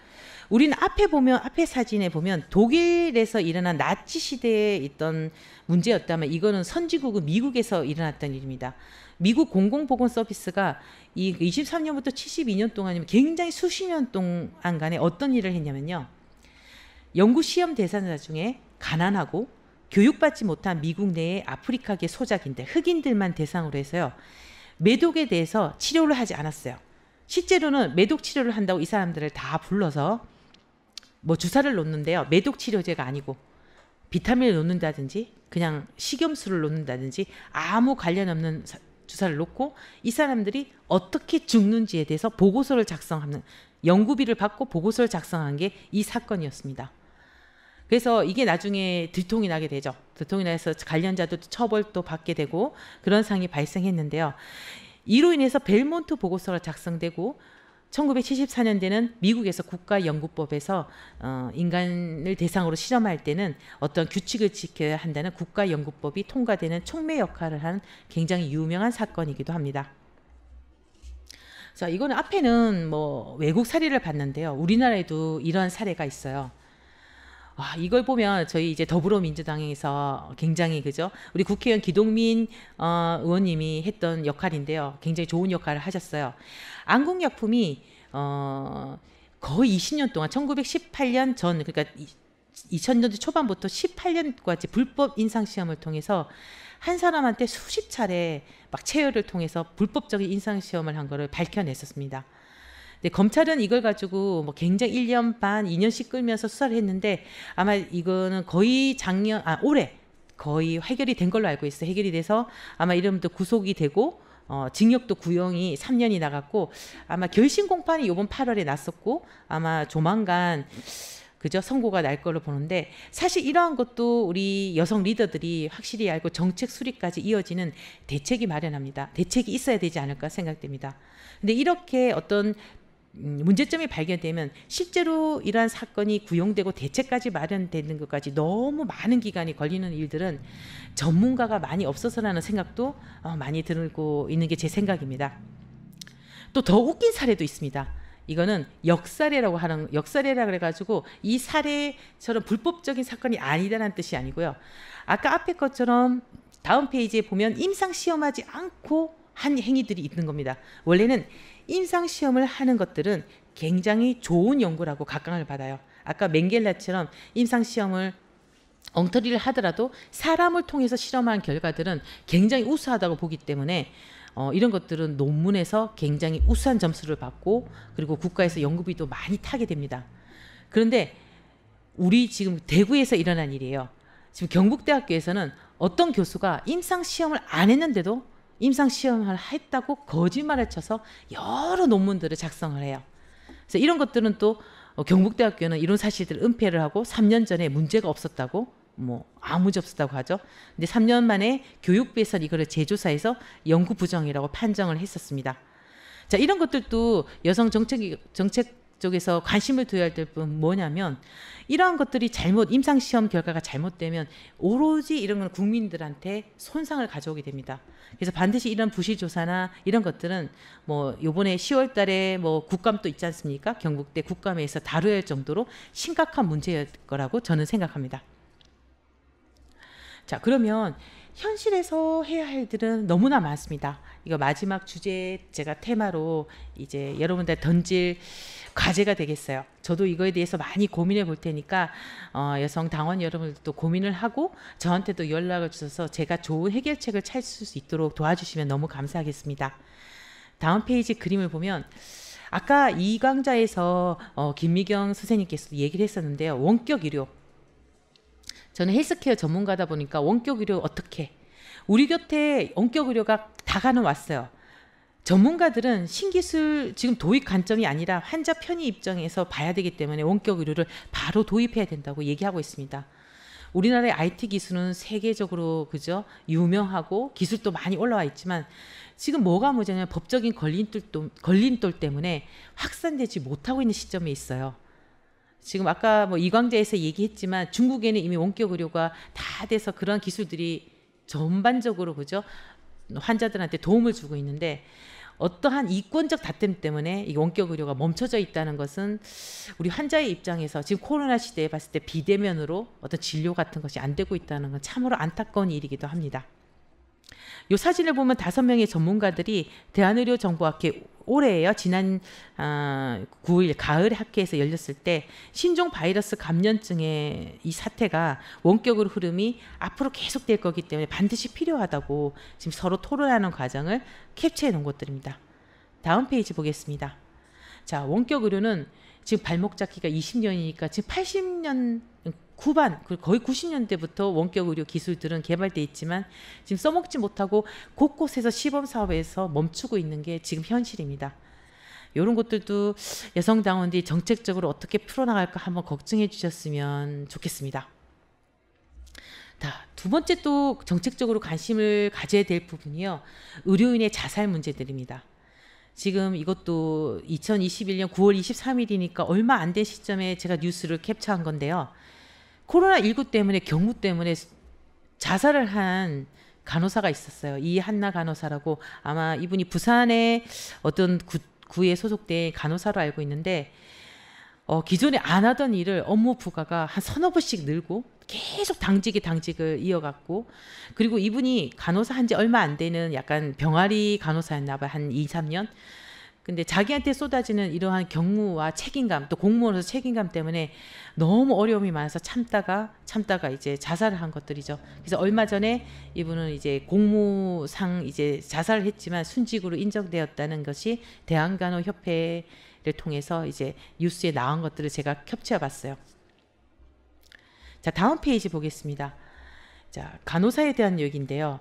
Speaker 1: 우리는 앞에 사진에 보면 독일에서 일어난 나치 시대에 있던 문제였다면 이거는 선진국은 미국에서 일어났던 일입니다. 미국 공공보건 서비스가 이 23년부터 72년 동안이면 굉장히 수십 년 동안간에 어떤 일을 했냐면요. 연구 시험 대상자 중에 가난하고 교육받지 못한 미국 내의 아프리카계 소작인데 흑인들만 대상으로 해서요. 매독에 대해서 치료를 하지 않았어요. 실제로는 매독 치료를 한다고 이 사람들을 다 불러서 뭐 주사를 놓는데요. 매독 치료제가 아니고 비타민을 놓는다든지 그냥 식염수를 놓는다든지 아무 관련 없는 주사를 놓고 이 사람들이 어떻게 죽는지에 대해서 보고서를 작성하는 연구비를 받고 보고서를 작성한 게 이 사건이었습니다. 그래서 이게 나중에 들통이 나게 되죠. 들통이 나서 관련자도 처벌도 받게 되고 그런 상황이 발생했는데요. 이로 인해서 벨몬트 보고서가 작성되고 1974년대는 미국에서 국가연구법에서 인간을 대상으로 실험할 때는 어떤 규칙을 지켜야 한다는 국가연구법이 통과되는 촉매 역할을 한 굉장히 유명한 사건이기도 합니다. 자, 이거는 앞에는 뭐 외국 사례를 봤는데요. 우리나라에도 이러한 사례가 있어요. 이걸 보면 저희 이제 더불어민주당에서 굉장히 그죠? 우리 국회의원 기동민 의원님이 했던 역할인데요. 굉장히 좋은 역할을 하셨어요. 안국약품이 거의 20년 동안 1918년 전 그러니까 2000년대 초반부터 18년까지 불법 인상시험을 통해서 한 사람한테 수십 차례 막 체열을 통해서 불법적인 인상시험을 한 거를 밝혀냈었습니다. 근데 검찰은 이걸 가지고 뭐 굉장히 1년 반, 2년씩 끌면서 수사를 했는데 아마 이거는 거의 올해 거의 해결이 된 걸로 알고 있어요. 해결이 돼서 아마 이름도 구속이 되고 징역도 구형이 3년이 나갔고 아마 결심 공판이 이번 8월에 났었고 아마 조만간 그죠? 선고가 날 걸로 보는데 사실 이러한 것도 우리 여성 리더들이 확실히 알고 정책 수립까지 이어지는 대책이 마련합니다. 대책이 있어야 되지 않을까 생각됩니다. 근데 이렇게 어떤 문제점이 발견되면 실제로 이러한 사건이 구형되고 대책까지 마련되는 것까지 너무 많은 기간이 걸리는 일들은 전문가가 많이 없어서라는 생각도 많이 들고 있는 게 제 생각입니다. 또 더 웃긴 사례도 있습니다. 이거는 역사례라고 하는 역사례라 그래가지고 이 사례처럼 불법적인 사건이 아니다라는 뜻이 아니고요. 아까 앞에 것처럼 다음 페이지에 보면 임상시험하지 않고 한 행위들이 있는 겁니다. 원래는 임상시험을 하는 것들은 굉장히 좋은 연구라고 각광을 받아요. 아까 맹겔라처럼 임상시험을 엉터리를 하더라도 사람을 통해서 실험한 결과들은 굉장히 우수하다고 보기 때문에 이런 것들은 논문에서 굉장히 우수한 점수를 받고 그리고 국가에서 연구비도 많이 타게 됩니다. 그런데 우리 지금 대구에서 일어난 일이에요. 지금 경북대학교에서는 어떤 교수가 임상시험을 안 했는데도 임상시험을 했다고 거짓말을 쳐서 여러 논문들을 작성을 해요. 그래서 이런 것들은 또 경북대학교는 이런 사실들을 은폐를 하고 3년 전에 문제가 없었다고 뭐 아무 문제 없었다고 하죠. 근데 3년 만에 교육부에서는 이거를 재조사해서 연구 부정이라고 판정을 했었습니다. 자, 이런 것들도 여성 정책 쪽에서 관심을 둬야 될 부분 뭐냐면 이러한 것들이 임상시험 결과가 잘못되면 오로지 이런 건 국민들한테 손상을 가져오게 됩니다. 그래서 반드시 이런 부실조사나 이런 것들은 뭐 요번에 10월 달에 뭐 국감도 있지 않습니까? 경북대 국감에서 다뤄야 할 정도로 심각한 문제일 거라고 저는 생각합니다. 자, 그러면 현실에서 해야 할 일들은 너무나 많습니다. 이거 마지막 주제 제가 테마로 이제 여러분들 던질 과제가 되겠어요. 저도 이거에 대해서 많이 고민해 볼 테니까 여성 당원 여러분들도 고민을 하고 저한테도 연락을 주셔서 제가 좋은 해결책을 찾을 수 있도록 도와주시면 너무 감사하겠습니다. 다음 페이지 그림을 보면 아까 이 강좌에서 김미경 선생님께서 얘기를 했었는데요. 원격 의료. 저는 헬스케어 전문가다 보니까 원격 의료 어떻게? 우리 곁에 원격 의료가 다가는 왔어요. 전문가들은 신기술 지금 도입 관점이 아니라 환자 편의 입장에서 봐야 되기 때문에 원격 의료를 바로 도입해야 된다고 얘기하고 있습니다. 우리나라의 IT 기술은 세계적으로 그죠? 유명하고 기술도 많이 올라와 있지만 지금 뭐가 문제냐면 법적인 걸림돌 때문에 확산되지 못하고 있는 시점에 있어요. 지금 아까 뭐 이광자에서 얘기했지만 중국에는 이미 원격 의료가 다 돼서 그런 기술들이 전반적으로 그죠? 환자들한테 도움을 주고 있는데 어떠한 이권적 다툼 때문에 이 원격 의료가 멈춰져 있다는 것은 우리 환자의 입장에서 지금 코로나 시대에 봤을 때 비대면으로 어떤 진료 같은 것이 안 되고 있다는 건 참으로 안타까운 일이기도 합니다. 이 사진을 보면 5명의 전문가들이 대한의료정보학회 올해예요. 지난 9일 가을 학회에서 열렸을 때 신종 바이러스 감염증의 이 사태가 원격으로 흐름이 앞으로 계속될 거기 때문에 반드시 필요하다고 지금 서로 토론하는 과정을 캡처해 놓은 것들입니다. 다음 페이지 보겠습니다. 자, 원격 의료는 지금 발목 잡기가 20년이니까 지금 80년 후반 거의 90년대부터 원격 의료 기술들은 개발돼 있지만 지금 써먹지 못하고 곳곳에서 시범 사업에서 멈추고 있는 게 지금 현실입니다. 이런 것들도 여성 당원들이 정책적으로 어떻게 풀어나갈까 한번 걱정해 주셨으면 좋겠습니다. 두 번째 또 정책적으로 관심을 가져야 될 부분이요. 의료인의 자살 문제들입니다. 지금 이것도 2021년 9월 23일이니까 얼마 안 된 시점에 제가 뉴스를 캡처한 건데요. 코로나19 때문에 경무 때문에 자살을 한 간호사가 있었어요. 이한나 간호사라고 아마 이분이 부산의 어떤 구에 소속된 간호사로 알고 있는데 기존에 안 하던 일을 업무 부가가 한 서너 번씩 늘고 계속 당직을 이어갔고 그리고 이분이 간호사 한 지 얼마 안 되는 약간 병아리 간호사였나 봐요. 한 2, 3년. 근데 자기한테 쏟아지는 이러한 경무와 책임감 또 공무원으로서 책임감 때문에 너무 어려움이 많아서 참다가 이제 자살을 한 것들이죠. 그래서 얼마 전에 이분은 이제 공무상 이제 자살을 했지만 순직으로 인정되었다는 것이 대한간호협회를 통해서 이제 뉴스에 나온 것들을 제가 캡처해 봤어요. 자, 다음 페이지 보겠습니다. 자, 간호사에 대한 얘기인데요.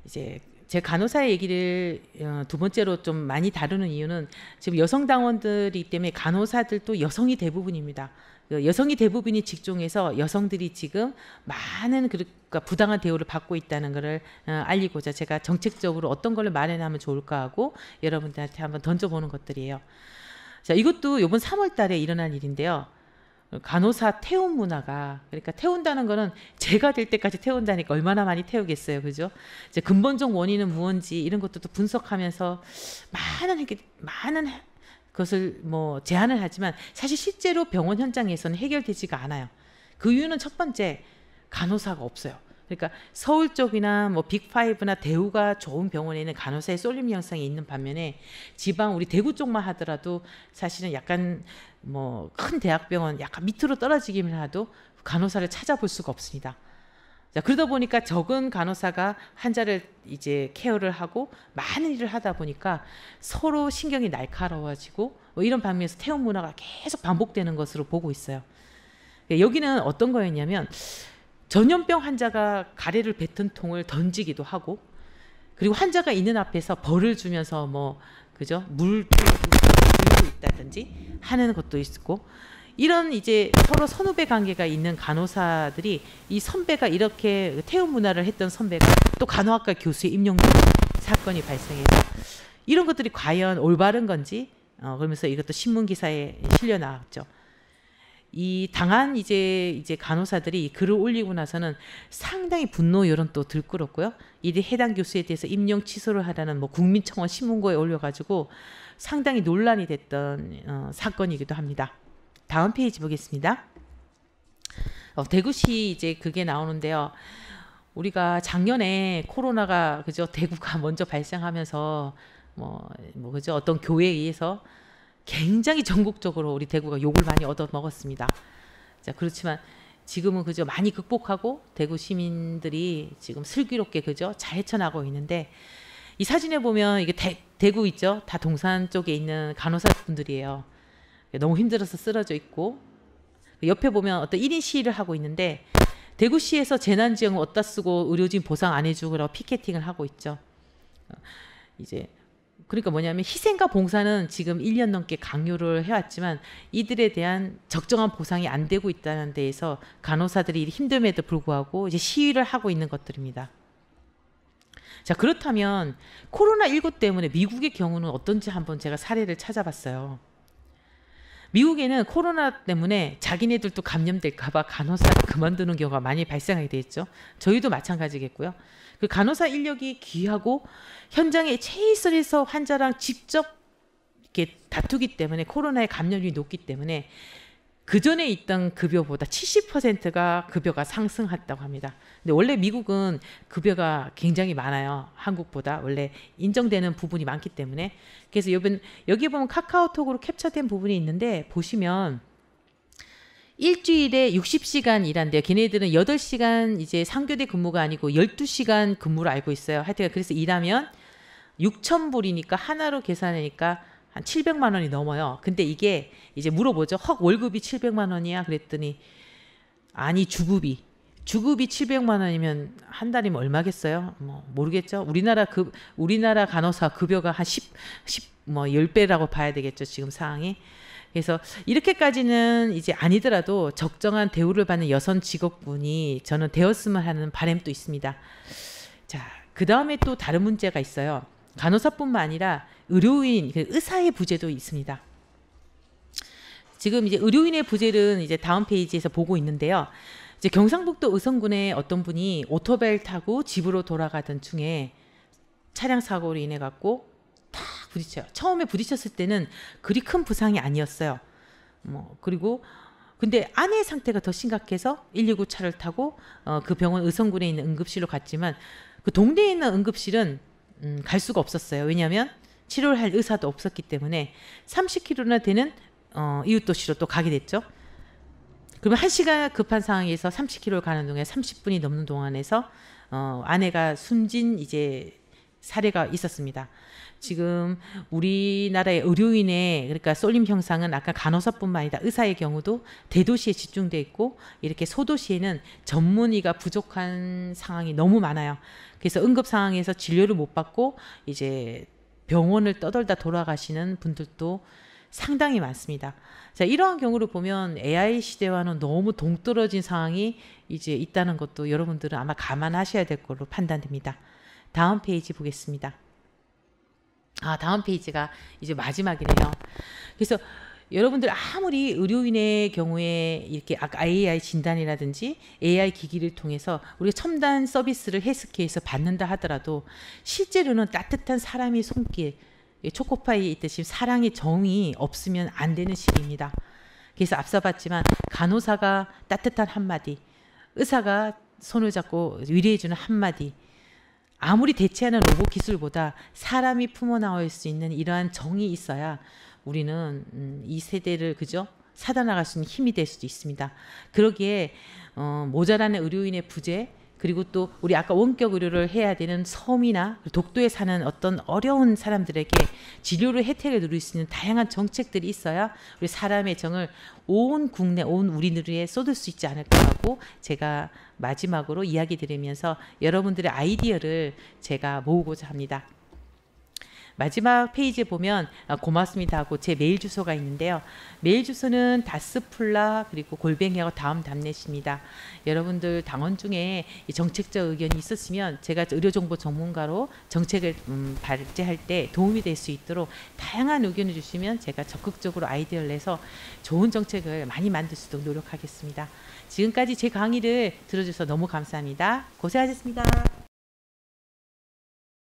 Speaker 1: 이제 제 간호사의 얘기를 두 번째로 좀 많이 다루는 이유는 지금 여성 당원들이기 때문에 간호사들도 여성이 대부분입니다. 여성이 대부분이 직종에서 여성들이 지금 많은 그러니까 부당한 대우를 받고 있다는 것을 알리고자 제가 정책적으로 어떤 걸 마련하면 좋을까 하고 여러분들한테 한번 던져보는 것들이에요. 자, 이것도 이번 3월 달에 일어난 일인데요. 간호사 태움 문화가 그러니까 태운다는 거는 제가 될 때까지 태운다니까 얼마나 많이 태우겠어요, 그죠? 이제 근본적 원인은 무언지 이런 것도 또 분석하면서 많은 것을 뭐 제안을 하지만 사실 실제로 병원 현장에서는 해결되지가 않아요. 그 이유는 첫 번째 간호사가 없어요. 그러니까 서울 쪽이나 뭐 빅5나 대우가 좋은 병원에는 간호사의 쏠림 현상이 있는 반면에 지방 우리 대구 쪽만 하더라도 사실은 약간 뭐 큰 대학병원 약간 밑으로 떨어지기만 해도 간호사를 찾아볼 수가 없습니다. 자, 그러다 보니까 적은 간호사가 환자를 이제 케어를 하고 많은 일을 하다 보니까 서로 신경이 날카로워지고 뭐 이런 방면에서 태움 문화가 계속 반복되는 것으로 보고 있어요. 여기는 어떤 거였냐면 전염병 환자가 가래를 뱉은 통을 던지기도 하고 그리고 환자가 있는 앞에서 벌을 주면서 뭐 그죠? 물 들고 있다든지 하는 것도 있고 이런 이제 서로 선후배 관계가 있는 간호사들이 이 선배가 이렇게 태움 문화를 했던 선배가 또 간호학과 교수에 임용되는 사건이 발생해서 이런 것들이 과연 올바른 건지 그러면서 이것도 신문 기사에 실려 나왔죠. 이 당한 이제 간호사들이 글을 올리고 나서는 상당히 분노 여론 또 들끓었고요. 이들 해당 교수에 대해서 임용 취소를 하라는 뭐 국민청원 신문고에 올려가지고 상당히 논란이 됐던 사건이기도 합니다. 다음 페이지 보겠습니다. 대구시 이제 그게 나오는데요. 우리가 작년에 코로나가 그죠, 대구가 먼저 발생하면서 그죠, 어떤 교회에 의해서 굉장히 전국적으로 우리 대구가 욕을 많이 얻어 먹었습니다. 자, 그렇지만 지금은 그죠, 많이 극복하고 대구 시민들이 지금 슬기롭게 그죠, 잘 헤쳐나가고 있는데, 이 사진에 보면 이게 대구 있죠, 다 동산 쪽에 있는 간호사분들이에요. 너무 힘들어서 쓰러져 있고, 옆에 보면 어떤 1인 시위를 하고 있는데, 대구시에서 재난지원금 어디다 쓰고 의료진 보상 안 해주고 피켓팅을 하고 있죠. 이제 그러니까 뭐냐면 희생과 봉사는 지금 1년 넘게 강요를 해왔지만 이들에 대한 적정한 보상이 안 되고 있다는 데에서 간호사들이 힘듦에도 불구하고 이제 시위를 하고 있는 것들입니다. 자, 그렇다면 코로나19 때문에 미국의 경우는 어떤지 한번 제가 사례를 찾아봤어요. 미국에는 코로나 때문에 자기네들도 감염될까 봐 간호사 그만두는 경우가 많이 발생하게 되었죠. 저희도 마찬가지겠고요. 그 간호사 인력이 귀하고 현장에 최일선에서 환자랑 직접 이렇게 다투기 때문에 코로나의 감염률이 높기 때문에 그 전에 있던 급여보다 70%가 급여가 상승했다고 합니다. 근데 원래 미국은 급여가 굉장히 많아요. 한국보다 원래 인정되는 부분이 많기 때문에. 그래서 여기 보면 카카오톡으로 캡처된 부분이 있는데 보시면 일주일에 60시간 일한대요. 걔네들은 8시간 이제 상교대 근무가 아니고 12시간 근무를 알고 있어요. 하여튼 그래서 일하면 6,000불이니까 하나로 계산하니까 한 700만 원이 넘어요. 근데 이게 이제 물어보죠. 헉, 월급이 700만 원이야? 그랬더니 아니, 주급이 700만 원이면 한 달이면 얼마겠어요? 모르겠죠. 우리나라 간호사 급여가 한 10배라고 봐야 되겠죠. 지금 상황이. 그래서 이렇게까지는 이제 아니더라도 적정한 대우를 받는 여성 직업군이 저는 되었으면 하는 바람도 있습니다. 자, 그 다음에 또 다른 문제가 있어요. 간호사뿐만 아니라 의료인, 의사의 부재도 있습니다. 지금 이제 의료인의 부재는 이제 다음 페이지에서 보고 있는데요. 이제 경상북도 의성군의 어떤 분이 오토바이를 타고 집으로 돌아가던 중에 차량 사고로 인해 갖고 탁 부딪혀요. 처음에 부딪혔을 때는 그리 큰 부상이 아니었어요. 그리고 근데 아내의 상태가 더 심각해서 119 차를 타고 그 병원 의성군에 있는 응급실로 갔지만 그 동네에 있는 응급실은 갈 수가 없었어요. 왜냐하면 치료를 할 의사도 없었기 때문에 30km나 되는 이웃 도시로 또 가게 됐죠. 그러면 1시간 급한 상황에서 30km를 가는 동안 30분이 넘는 동안에서 아내가 숨진 이제 사례가 있었습니다. 지금 우리나라의 의료인의 그러니까 쏠림 형상은 아까 간호사뿐만 아니라 의사의 경우도 대도시에 집중돼 있고 이렇게 소도시에는 전문의가 부족한 상황이 너무 많아요. 그래서 응급 상황에서 진료를 못 받고 이제 병원을 떠돌다 돌아가시는 분들도 상당히 많습니다. 자, 이러한 경우를 보면 AI 시대와는 너무 동떨어진 상황이 이제 있다는 것도 여러분들은 아마 감안하셔야 될 걸로 판단됩니다. 다음 페이지 보겠습니다. 다음 페이지가 이제 마지막이네요. 그래서 여러분들 아무리 의료인의 경우에 이렇게 아까 AI 진단이라든지 AI 기기를 통해서 우리가 첨단 서비스를 헬스케어에서 받는다 하더라도 실제로는 따뜻한 사람의 손길, 초코파이에 있듯이 사랑의 정이 없으면 안 되는 시기입니다. 그래서 앞서 봤지만 간호사가 따뜻한 한마디, 의사가 손을 잡고 위로해주는 한마디, 아무리 대체하는 로봇 기술보다 사람이 품어나올 수 있는 이러한 정이 있어야 우리는 이 세대를 그저 사다나갈 수 있는 힘이 될 수도 있습니다. 그러기에 모자라는 의료인의 부재, 그리고 또 우리 아까 원격 의료를 해야 되는 섬이나 독도에 사는 어떤 어려운 사람들에게 진료를 혜택을 누릴 수 있는 다양한 정책들이 있어야 우리 사람의 정을 온 국내, 온 우리들에 쏟을 수 있지 않을까 하고 제가 마지막으로 이야기 드리면서 여러분들의 아이디어를 제가 모으고자 합니다. 마지막 페이지에 보면 고맙습니다 하고 제 메일 주소가 있는데요. 메일 주소는 다스플라 그리고 골뱅이하고 다음 답넷입니다. 여러분들 당원 중에 이 정책적 의견이 있으시면 제가 의료정보 전문가로 정책을 발제할 때 도움이 될 수 있도록 다양한 의견을 주시면 제가 적극적으로 아이디어를 내서 좋은 정책을 많이 만들 수 있도록 노력하겠습니다. 지금까지 제 강의를 들어주셔서 너무 감사합니다. 고생하셨습니다.